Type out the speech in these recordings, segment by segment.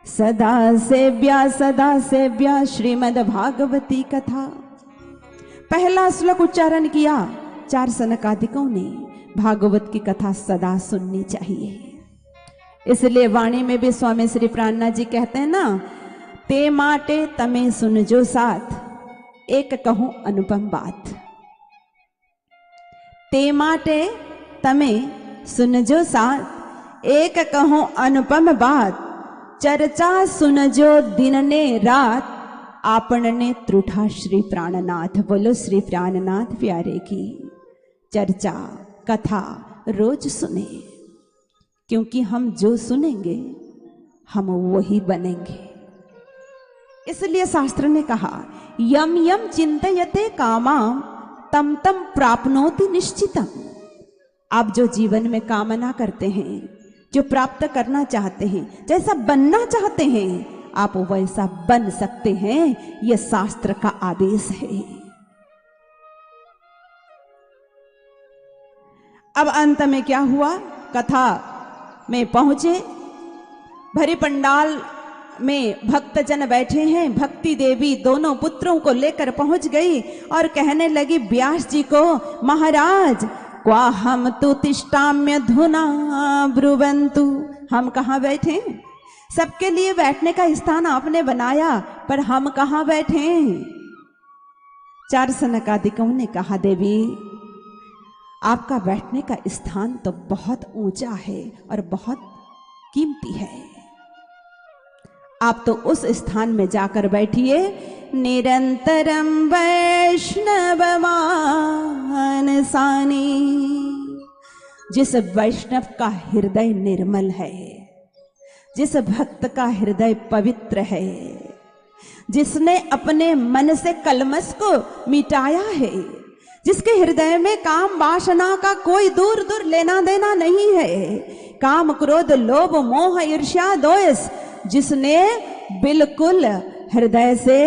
सदा सेव्या श्रीमद् भागवती कथा। पहला श्लोक उच्चारण किया 4 सनकादिकों ने, भागवत की कथा सदा सुननी चाहिए। इसलिए वाणी में भी स्वामी श्री प्राणनाथ जी कहते हैं ना, ते माटे तमे सुनजो साथ, एक कहूं अनुपम बात। ते माटे तमे सुनजो साथ, एक कहूं अनुपम बात। चर्चा सुनजो दिन ने रात, आपने त्रुठा श्री प्राणनाथ। बोलो श्री प्राणनाथ प्यारे की चर्चा कथा रोज सुने, क्योंकि हम जो सुनेंगे हम वही बनेंगे। इसलिए शास्त्र ने कहा, यम यम चिंतयते कामाम तम तम प्राप्नोति निश्चितम। आप जो जीवन में कामना करते हैं, जो प्राप्त करना चाहते हैं, जैसा बनना चाहते हैं, आप वैसा बन सकते हैं। यह शास्त्र का आदेश है। अब अंत में क्या हुआ, कथा में पहुंचे, भरे पंडाल में भक्तजन बैठे हैं। भक्ति देवी दोनों पुत्रों को लेकर पहुंच गई और कहने लगी व्यास जी को, महाराज क्वा हम तु तिष्ठाम्य धुना ब्रुवन्तु। हम कहाँ बैठे? सबके लिए बैठने का स्थान आपने बनाया, पर हम कहाँ बैठे? 4 सनकादिकों ने कहा, देवी आपका बैठने का स्थान तो बहुत ऊंचा है और बहुत कीमती है। आप तो उस स्थान में जाकर बैठिए। निरंतरम वैष्णव मानसानी। जिस वैष्णव का हृदय निर्मल है, जिस भक्त का हृदय पवित्र है, जिसने अपने मन से कलमश को मिटाया है, जिसके हृदय में काम वासना का कोई दूर दूर लेना देना नहीं है, काम क्रोध लोभ मोह ईर्ष्या द्वेष जिसने बिल्कुल हृदय से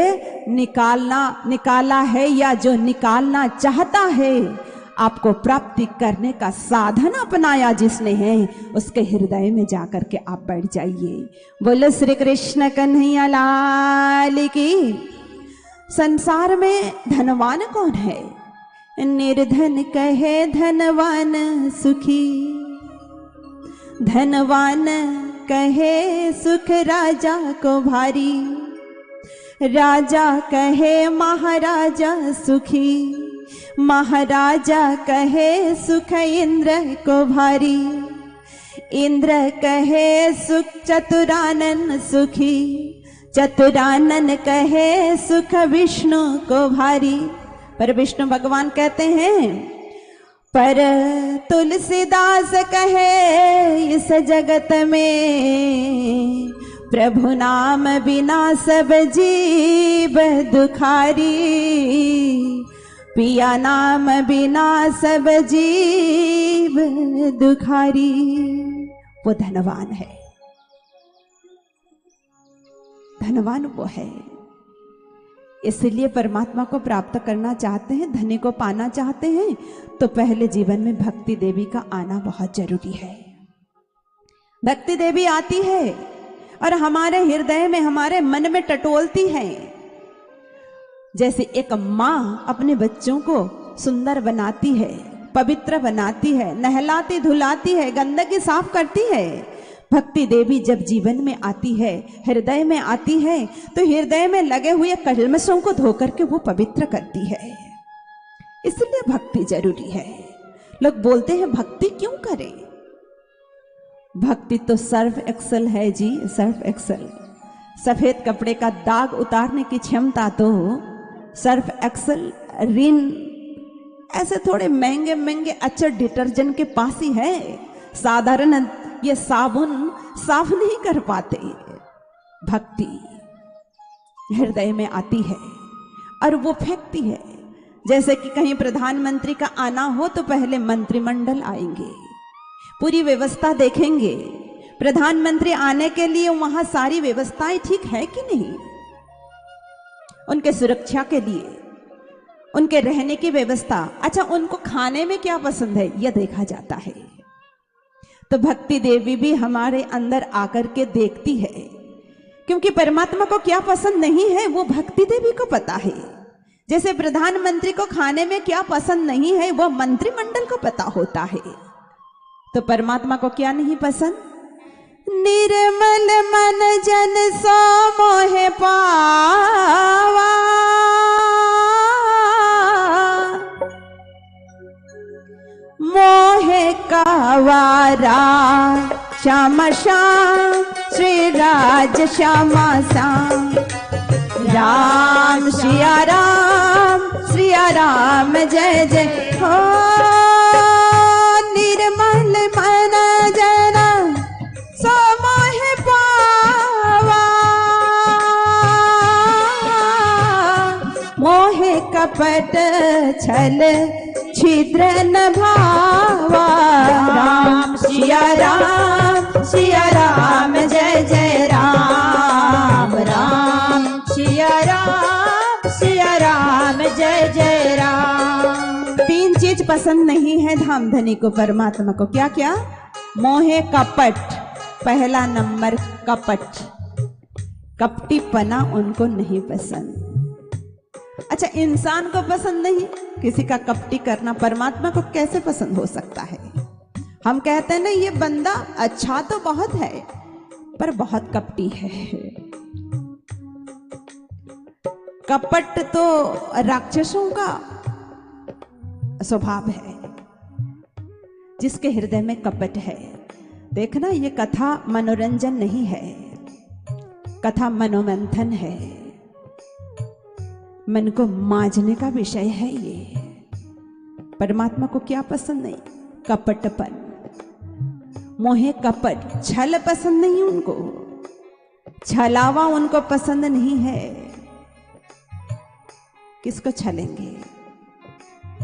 निकाला है, या जो निकालना चाहता है, आपको प्राप्ति करने का साधन अपनाया जिसने है, उसके हृदय में जाकर के आप बैठ जाइए। बोलो श्री कृष्ण कन्हैया लाल की। संसार में धनवान कौन है? निर्धन कहे धनवान सुखी, धनवान कहे सुख राजा को भारी, राजा कहे महाराजा सुखी, महाराजा कहे सुख इंद्र को भारी, इंद्र कहे सुख चतुरानन सुखी, चतुरानन कहे सुख विष्णु को भारी। पर विष्णु भगवान कहते हैं, पर तुलसीदास कहे इस जगत में, प्रभु नाम बिना सब जीव दुखारी, पिया नाम बिना सब जीव दुखारी। वो धनवान है, धनवान वो है। इसलिए परमात्मा को प्राप्त करना चाहते हैं, धनी को पाना चाहते हैं, तो पहले जीवन में भक्ति देवी का आना बहुत जरूरी है। भक्ति देवी आती है और हमारे हृदय में, हमारे मन में टटोलती है। जैसे एक माँ अपने बच्चों को सुंदर बनाती है, पवित्र बनाती है, नहलाती धुलाती है, गंदगी साफ करती है, भक्ति देवी जब जीवन में आती है, हृदय में आती है, तो हृदय में लगे हुए कलमशों को धोकर के वो पवित्र करती है। इसलिए भक्ति जरूरी है। लोग बोलते हैं भक्ति क्यों करें? भक्ति तो सर्फ एक्सल है जी, सर्फ एक्सल। सफेद कपड़े का दाग उतारने की क्षमता तो सर्फ एक्सल, रिन, ऐसे थोड़े महंगे महंगे अच्छे डिटर्जेंट के पास ही है। साधारण ये साबुन साफ नहीं कर पाते। भक्ति हृदय में आती है और वो फेंकती है। जैसे कि कहीं प्रधानमंत्री का आना हो तो पहले मंत्रिमंडल आएंगे, पूरी व्यवस्था देखेंगे। प्रधानमंत्री आने के लिए वहां सारी व्यवस्थाएं ठीक है कि नहीं, उनके सुरक्षा के लिए, उनके रहने की व्यवस्था, अच्छा उनको खाने में क्या पसंद है यह देखा जाता है। तो भक्ति देवी भी हमारे अंदर आकर के देखती है क्योंकि परमात्मा को क्या पसंद नहीं है वो भक्ति देवी को पता है। जैसे प्रधानमंत्री को खाने में क्या पसंद नहीं है वो मंत्रिमंडल को पता होता है। तो परमात्मा को क्या नहीं पसंद? निर्मल मन जन सो मोहे पावा, मोहे कावारा श्याम श्याम श्री राज श्यामा श्याम। राम श्रिया राम जय जय हो। निर्मल मन जन सो मोहे पावा, मोहे कपट छल छिद्र न भावा। राम श्रिया राम जय जय राम। राम श्रिया राम जय जय राम। तीन चीज पसंद नहीं है धामधनी को, परमात्मा को। क्या क्या? मोहे कपट, पहला नंबर कपट, कपटीपना उनको नहीं पसंद। अच्छा, इंसान को पसंद नहीं किसी का कपटी करना, परमात्मा को कैसे पसंद हो सकता है? हम कहते हैं ना ये बंदा अच्छा तो बहुत है पर बहुत कपटी है। कपट तो राक्षसों का स्वभाव है, जिसके हृदय में कपट है। देखना, ये कथा मनोरंजन नहीं है, कथा मनोमंथन है, मन को मांझने का विषय है ये। परमात्मा को क्या पसंद नहीं? कपटपन, मोहे कपट, छल पसंद नहीं उनको, छलावा उनको पसंद नहीं है। किसको छलेंगे?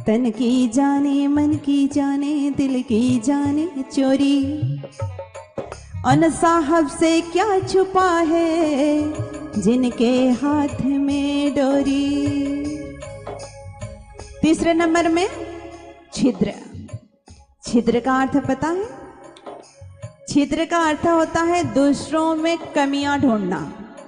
तन की जाने मन की जाने दिल की जाने चोरी, उन साहब से क्या छुपा है जिनके हाथ में डोरी। तीसरे नंबर में छिद्र। छिद्र का अर्थ पता है? छिद्र का अर्थ होता है दूसरों में कमियां ढूंढना।